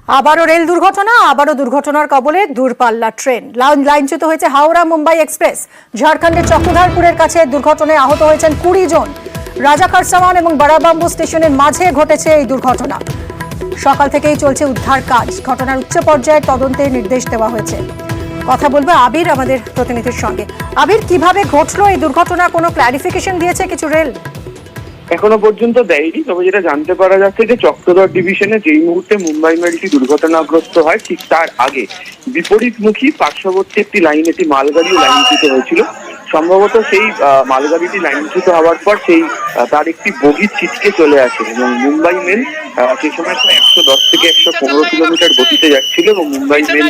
আবারও রেল দুর্ঘটনা, আবারও দুর্ঘটনার কবলে দূরপাল্লা ট্রেন। লাইনচ্যুত হয়েছে হাওড়া মুম্বাই এক্সপ্রেস। ঝাড়খণ্ডের চক্রধরপুরের কাছে দুর্ঘটনায় আহত হয়েছেন 20 জন। রাজা খারসাওয়ান এবং বারাবাম্বু স্টেশনের মাঝে ঘটেছে এই দুর্ঘটনা। সকাল থেকেই চলছে উদ্ধার কাজ। ঘটনার উচ্চ পর্যায়ে তদন্তের নির্দেশ দেওয়া হয়েছে। কথা বলবো আবির আমাদের প্রতিনিধির সঙ্গে। আবির, কিভাবে ঘটলো এই দুর্ঘটনা? কোনো ক্লারিফিকেশন দিয়েছে কিছু রেল? এখনো পর্যন্ত দেয়নি, তবে যেটা জানতে পারা যাচ্ছে যে চক্রধর ডিভিশনে যেই মুহূর্তে মুম্বাই মেলটি দুর্ঘটনাগ্রস্ত হয় ঠিক তার আগে বিপরীতমুখী পার্শ্ববর্তী একটি লাইনে মালগাড়িও লাইনচ্যুত হয়েছিল। সম্ভবত সেই মালগাড়িটি লাইনচ্যুত হওয়ার পর তার একটি বগি ছিটকে চলে আসে এবং মুম্বাই মেল সেই সময় 110 থেকে 115 কিলোমিটার গতিতে যাচ্ছিল এবং মুম্বাই মেল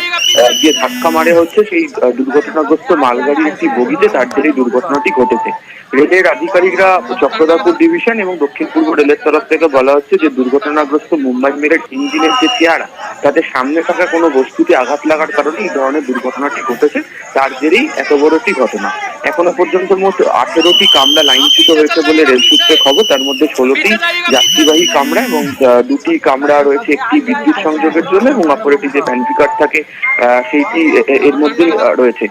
গিয়ে ধাক্কা মারে হচ্ছে সেই দুর্ঘটনাগ্রস্ত মালগাড়ির একটি বগিতে। তার জেরেই দুর্ঘটনাটি ঘটেছে। রেলের আধিকারিকরা চক্রধরপুর ডিভিশন এবং দক্ষিণ পূর্ব রেলের তরফ থেকে বলা হচ্ছে যে দুর্ঘটনাগ্রস্ত মুম্বাই মেলের ইঞ্জিনের যে চেহারা, তাতে সামনে থাকা কোনো বস্তুতে আঘাত লাগার কারণে এই ধরনের দুর্ঘটনাটি ঘটেছে। তার জেরেই এত বড়টি ঘটনা। এখনো পর্যন্ত মোট 18টি কামরা লাইনচ্যুত হয়েছে বলে রেল সূত্রে খবর। তার মধ্যে 16টি যাত্রীবাহী কামরা এবং 2টি কামরা রয়েছে একটি বিদ্যুৎ সংযোগের জন্য এবং অপরটি যে ভ্যান্টিকার থাকে সেইটি এর মধ্যে রয়েছে।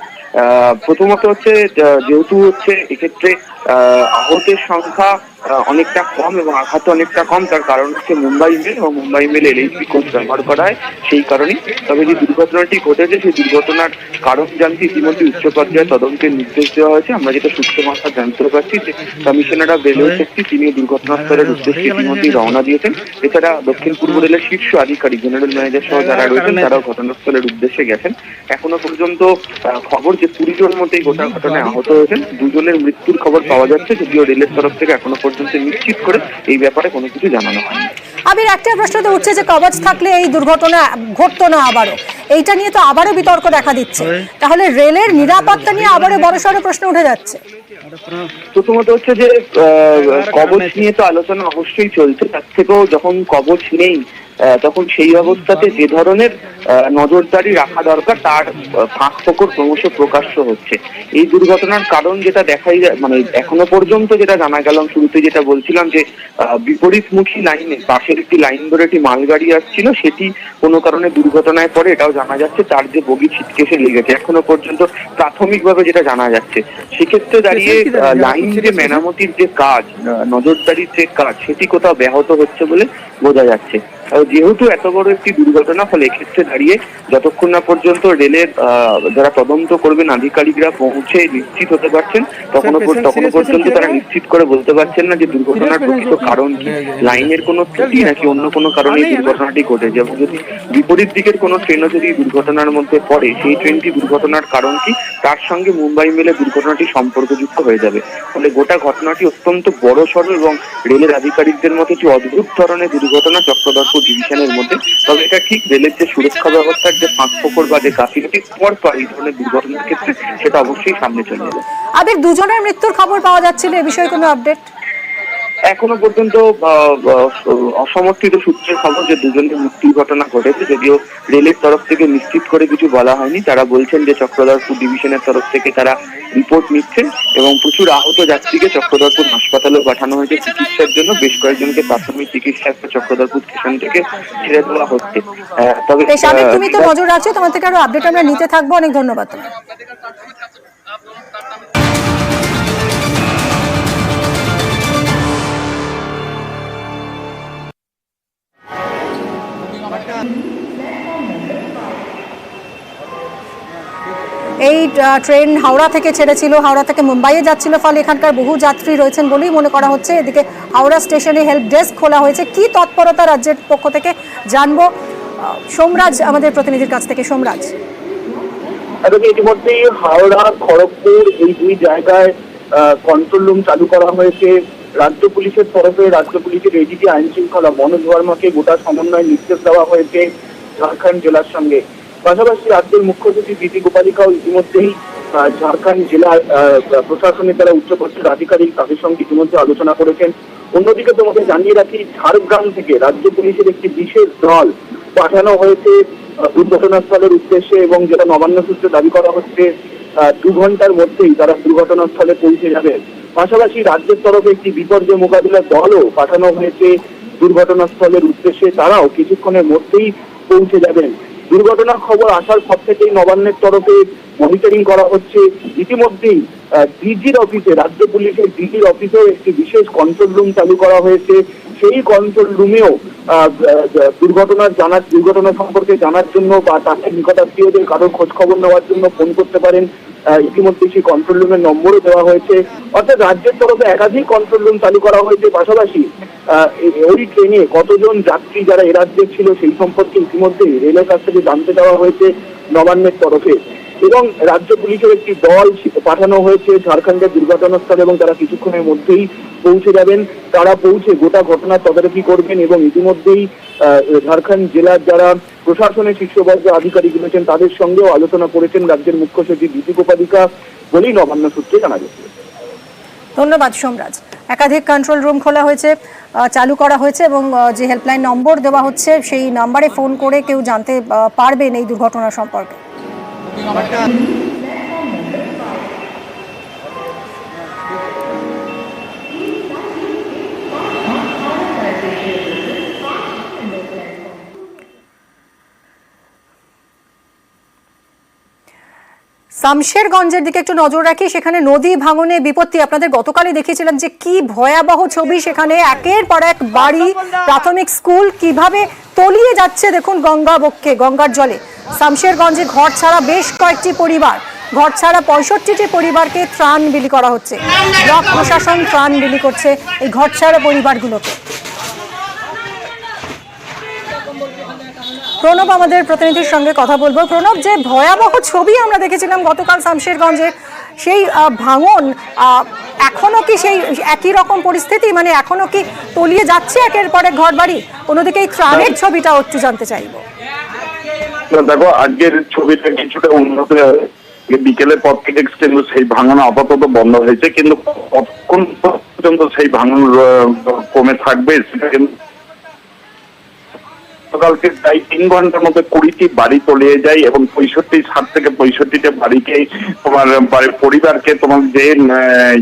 প্রথমত হচ্ছে যেহেতু এক্ষেত্রে আহতের সংখ্যা অনেকটা কম এবং আঘাত অনেকটা কম, তার কারণ হচ্ছে মুম্বাই মেল এবং মুম্বাই মেল এলএইচবি কোচ ব্যবহার করা হয় সেই কারণেই। তবে যে দুর্ঘটনাটি ঘটেছে সেই দুর্ঘটনার কারণ জানতে ইতিমধ্যে উচ্চ পর্যায়ে তদন্তের নির্দেশ দেওয়া হয়েছে। আমরা যেটা সূত্র মারফত জানতে পারছি যে কমিশনার অফ রেলওয়ে সেফটি তিনি দুর্ঘটনাস্থলের উদ্দেশ্যে ইতিমধ্যেই রওনা দিয়েছেন। এছাড়া দক্ষিণ পূর্ব রেলের শীর্ষ আধিকারিক জেনারেল ম্যানেজার সহ যারা রয়েছেন তারাও ঘটনাস্থলের উদ্দেশ্যে গেছেন। এখনো পর্যন্ত খবর যে 20 জন মতোই গোটা ঘটনায় আহত হয়েছেন। 2 জনের মৃত্যুর খবর পাওয়া যাচ্ছে, যদিও রেলের তরফ থেকে এখনো পর্যন্ত নিশ্চিত করে এই ব্যাপারে কোনো কিছু জানানো হয়নি। আবির, একটা প্রশ্ন তো উঠছে যে কবচ থাকলে এই দুর্ঘটনা ঘটতো না আবারও। এইটা নিয়ে তো আবারও বিতর্ক দেখা দিচ্ছে। তাহলে রেলের নিরাপত্তা নিয়ে আবারও বড়সড় প্রশ্ন উঠে যাচ্ছে। প্রথমত হচ্ছে যে কবচ নিয়ে তো আলোচনা অবশ্যই চলছে। তার থেকেও যখন কবচ নেই তখন সেই অবস্থাতে যে ধরনের নজরদারি রাখা দরকার তার ফাঁক ফোকর ক্রমশ প্রকাশ্য হচ্ছে। এই দুর্ঘটনার কারণ যেটা দেখাই যায়, মানে এখনো পর্যন্ত যেটা জানা গেল, শুরুতে যেটা বলছিলাম যে বিপরীতমুখী লাইনে পাশের একটি লাইন ধরে একটি মালগাড়ি আসছিল, সেটি কোনো কারণে দুর্ঘটনায় পড়ে এটাও জানা যাচ্ছে তার যে বগি ছিটকে এসে লেগেছে। এখনো পর্যন্ত প্রাথমিকভাবে যেটা জানা যাচ্ছে, সেক্ষেত্রে দাঁড়িয়ে লাইন যে মেরামতির যে কাজ, নজরদারির যে কাজ, সেটি কোথাও ব্যাহত হচ্ছে বলে বোঝা যাচ্ছে। যেহেতু এত বড় একটি দুর্ঘটনা, ফলে এক্ষেত্রে দাঁড়িয়ে যতক্ষণ না পর্যন্ত রেলের যারা তদন্ত করবেন আধিকারিকরা পৌঁছে নিশ্চিত হতে পারছেন তখনো পর্যন্ত তারা নিশ্চিত করে বলতে পারছেন না যে দুর্ঘটনার প্রকৃত কারণ কি, লাইনের কোনো ত্রুটি নাকি অন্য কোনো কারণে এই দুর্ঘটনাটি ঘটেছে। এবং যদি বিপরীত দিকের কোনো ট্রেনও যদি দুর্ঘটনার মধ্যে পড়ে, সেই ট্রেনটি দুর্ঘটনার কারণ কি, তার সঙ্গে মুম্বাই মেলে দুর্ঘটনাটি সম্পর্কযুক্ত হয়ে যাবে। ফলে গোটা ঘটনাটি অত্যন্ত বড় সড় এবং রেলের আধিকারিকদের মধ্যে একটি অদ্ভুত ধরনের দুর্ঘটনা চক্রধরপুর ডিভিশনের মধ্যে। তবে এটা ঠিক, রেলের যে সুরক্ষা ব্যবস্থার যে ফাঁক ফোকর বা যে গাফিলতি পর এই ধরনের দুর্ঘটনার ক্ষেত্রে সেটা অবশ্যই সামনে চলে যাবে। আবির, 2 জনের মৃত্যুর খবর পাওয়া যাচ্ছিল, এ বিষয়ে কোনো আপডেট? এখনো পর্যন্ত অসমর্থিত সূত্রের খবর যে 2 জনের মৃত্যুর ঘটনা ঘটেছে, যদিও রেলের তরফ থেকে নিশ্চিত করে কিছু বলা হয়নি। তারা বলছেন যে চক্রধরপুর ডিভিশনের তরফ থেকে তারা রিপোর্ট নিচ্ছেন এবং প্রচুর আহত যাত্রীকে চক্রধরপুর হাসপাতালে পাঠানো হয়েছে চিকিৎসার জন্য। বেশ কয়েকজনকে প্রাথমিক চিকিৎসা চক্রধরপুর স্টেশন থেকে ছেড়ে দেওয়া হচ্ছে। তবে তুমি তো নজর রাখছো, তোমার থেকে আরো আপডেট আমরা নিতে থাকবো। অনেক ধন্যবাদ তোমায়। এই ট্রেন হাওড়া থেকে ছেড়েছিল, হাওড়া থেকে মুম্বাইয়ে যাচ্ছিল, ফলে এখানকার বহু যাত্রী রয়েছেন বলেই মনে করা হচ্ছে। এদিকে হাওড়া স্টেশনে হেল্প ডেস্ক খোলা হয়েছে। কি তৎপরতা রাজ্যের পক্ষ থেকে জানবো সোমরাজ আমাদের প্রতিনিধির কাছ থেকে। সোমরাজ, ইতিমধ্যেই হাওড়া খড়গপুর এই 2 জায়গায় কন্ট্রোল রুম চালু করা হয়েছে। রাজ্য পুলিশের তরফে রাজ্য পুলিশের এডিজি আইন শৃঙ্খলা মনোজ ভার্মাকে গোটা সমন্বয় নির্দেশ দেওয়া হয়েছে ঝাড়খণ্ড জেলার সঙ্গে। পাশাপাশি রাজ্যের মুখ্য সচিব বিধি গোপালিকাও ইতিমধ্যেই ঝাড়খণ্ড জেলার প্রশাসনের দ্বারা উচ্চ পর্যায়ের আধিকারিক তাদের সঙ্গে ইতিমধ্যে আলোচনা করেছেন। অন্যদিকে তোমাকে জানিয়ে রাখি, ঝাড়গ্রাম থেকে রাজ্য পুলিশের একটি বিশেষ দল পাঠানো হয়েছে দুর্ঘটনাস্থলের উদ্দেশ্যে এবং যেটা নবান্ন সূত্রে দাবি করা হচ্ছে 2 ঘন্টার মধ্যেই তারা দুর্ঘটনাস্থলে পৌঁছে যাবে। পাশাপাশি রাজ্যের তরফে একটি বিপর্যয় মোকাবিলার দলও পাঠানো হয়েছে দুর্ঘটনাস্থলের উদ্দেশ্যে। তারাও কিছুক্ষণের মধ্যেই পৌঁছে যাবেন। দুর্ঘটনার খবর আসার পর থেকেই নবান্নের তরফে মনিটরিং করা হচ্ছে। ইতিমধ্যেই ডিজির অফিসে, রাজ্য পুলিশের ডিজির অফিসেও একটি বিশেষ কন্ট্রোল রুম চালু করা হয়েছে। সেই কন্ট্রোল রুমেও দুর্ঘটনা সম্পর্কে জানার জন্য বা তাদের নিকটাত্মীয়দের কারোর খোঁজ খবর নেওয়ার জন্য ফোন করতে পারেন। ইতিমধ্যে সেই কন্ট্রোল রুমের নম্বরও দেওয়া হয়েছে। অর্থাৎ রাজ্যের তরফে একাধিক কন্ট্রোল রুম চালু করা হয়েছে। পাশাপাশি ওই ট্রেনে কতজন যাত্রী যারা এ রাজ্যে ছিল সেই সম্পর্কে ইতিমধ্যে রেলের কাছ থেকে জানতে দেওয়া হয়েছে নবান্নের তরফে। এবং রাজ্য পুলিশের একটি দল পাঠানো হয়েছে ঝাড়খণ্ডের দুর্ঘটনাস্থলে এবং তারা কিছুক্ষণের মধ্যেই পৌঁছে যাবেন। তারা পৌঁছে গোটা ঘটনার তদারকি করবেন এবং ইতিমধ্যেই ঝাড়খণ্ড জেলার যারা প্রশাসনের শীর্ষবর্গ আধিকারিক রয়েছেন তাদের সঙ্গেও আলোচনা করেছেন রাজ্যের মুখ্য সচিব দীপিক উপাধিকা বলেই নবান্ন সূত্রে জানা গেছে। ধন্যবাদ সোমরাজ। একাধিক কন্ট্রোল রুম খোলা হয়েছে, চালু করা হয়েছে এবং যে হেল্পলাইন নম্বর দেওয়া হচ্ছে সেই নম্বরে ফোন করে কেউ জানতে পারবেন এই দুর্ঘটনা সম্পর্কে। শামশেরগঞ্জের দিকে একটু নজর রাখি। সেখানে নদী ভাঙনে বিপত্তি আপনাদের গতকালই দেখিয়েছিলাম যে কি ভয়াবহ ছবি। সেখানে একের পর এক বাড়ি, প্রাথমিক স্কুল কিভাবে তলিয়ে যাচ্ছে দেখুন গঙ্গা বক্ষে, গঙ্গার জলে। শামশেরগঞ্জে ঘর ছাড়া বেশ কয়েকটি পরিবার, ঘর ছাড়া 65টি পরিবারকে ত্রাণ বিলি করা হচ্ছে। ব্লক প্রশাসন ত্রাণ বিলি করছে এই ঘর ছাড়া পরিবারগুলোকে। প্রণব আমাদের প্রতিনিধির সঙ্গে কথা বলবো। প্রণব, যে ভয়াবহ ছবি আমরা দেখেছিলাম গতকাল শামশেরগঞ্জে, সেই ভাঙন এখনো কি সেই একই রকম পরিস্থিতি, মানে এখনো কি তলিয়ে যাচ্ছে একের পর এক ঘর বাড়ি? অন্যদিকে এই ত্রাণের ছবিটা একটু জানতে চাইবো। দেখো, আজকের ছবিটা কিছুটা উন্নত, বিকেলের পর থেকে কিন্তু সেই ভাঙন আপাতত বন্ধ হয়েছে, কিন্তু কতক্ষণ পর্যন্ত সেই ভাঙন কমে থাকবে সেটা কিন্তু গতকালকে প্রায় 3 ঘন্টার মধ্যে 20টি বাড়ি তলিয়ে যায় এবং 60 থেকে 65টা বাড়িকে তোমার পরিবারকে তোমার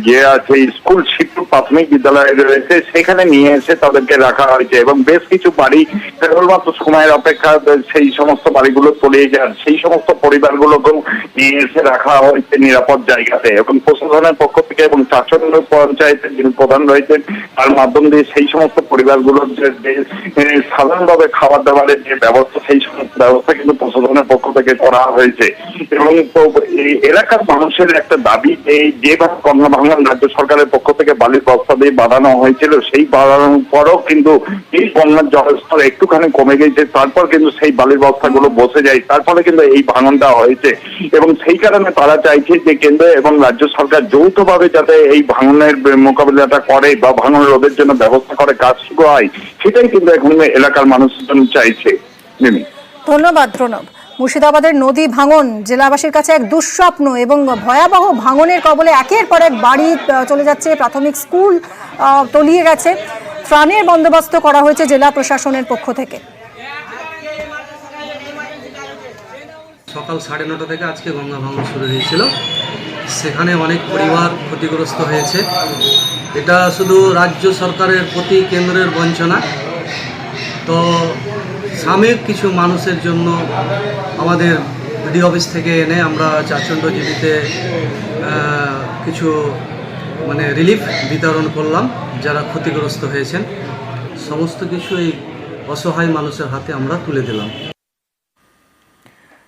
যে আছে স্কুল শিক্ষক প্রাথমিক বিদ্যালয় রয়েছে সেখানে নিয়ে এসে তাদেরকে রাখা হয়েছে এবং বেশ কিছু বাড়ি কেবলমাত্র সময়ের অপেক্ষা সেই সমস্ত বাড়িগুলো তলিয়ে যায়, সেই সমস্ত পরিবারগুলোকেও নিয়ে এসে রাখা হয়েছে নিরাপদ জায়গাতে এবং প্রশাসনের পক্ষ থেকে এবং চাচন্ড পঞ্চায়েতের যিনি প্রধান রয়েছেন তার মাধ্যম দিয়ে সেই সমস্ত পরিবারগুলোর যে সাধারণভাবে খাবার দাবারের যে ব্যবস্থা সেই সমস্ত ব্যবস্থা কিন্তু প্রশাসনের পক্ষ থেকে করা হয়েছে। এবং এলাকার মানুষের একটা দাবি, এই যেভাবে গঙ্গা ভাঙন রাজ্য সরকারের পক্ষ থেকে বালির বস্তা দিয়ে বাঁধানো হয়েছিল, সেই বাঁধানোর পরও কিন্তু এই গঙ্গার জলস্তর একটুখানি কমে গেছে, তারপর কিন্তু সেই বালির বস্তাগুলো বসে যায়, তার ফলে কিন্তু এই ভাঙনটা হয়েছে। এবং সেই কারণে তারা চাইছে যে কেন্দ্র এবং রাজ্য সরকার যৌথভাবে যাতে এই ভাঙনের মোকাবিলাটা করে বা ভাঙন রোধের জন্য ব্যবস্থা করে কাজ শুরু হয়, সেটাই কিন্তু এখন এলাকার মানুষজন চাইছে। ধন্যবাদ প্রণব। মুর্শিদাবাদের নদী ভাঙন জেলাবাসীর কাছে এক দুঃস্বপ্ন এবং ভয়াবহ ভাঙনের কবলে একের পর এক বাড়ি চলে যাচ্ছে, প্রাথমিক স্কুল তলিয়ে গেছে। ত্রাণের বন্দোবস্ত করা হয়েছে জেলা প্রশাসনের পক্ষ থেকে। সকাল 9:30 থেকে আজকে গঙ্গা ভাঙন শুরু হয়েছিল, সেখানে অনেক পরিবার ক্ষতিগ্রস্ত হয়েছে। এটা শুধু রাজ্য সরকারের প্রতি কেন্দ্রের বঞ্চনা, তো সাময়িক কিছু মানুষের জন্য আমাদের বিডি অফিস থেকে এনে আমরা চাচণ্ডজীবিতে কিছু রিলিফ বিতরণ করলাম যারা ক্ষতিগ্রস্ত হয়েছেন। সমস্ত কিছু এই অসহায় মানুষের হাতে আমরা তুলে দিলাম।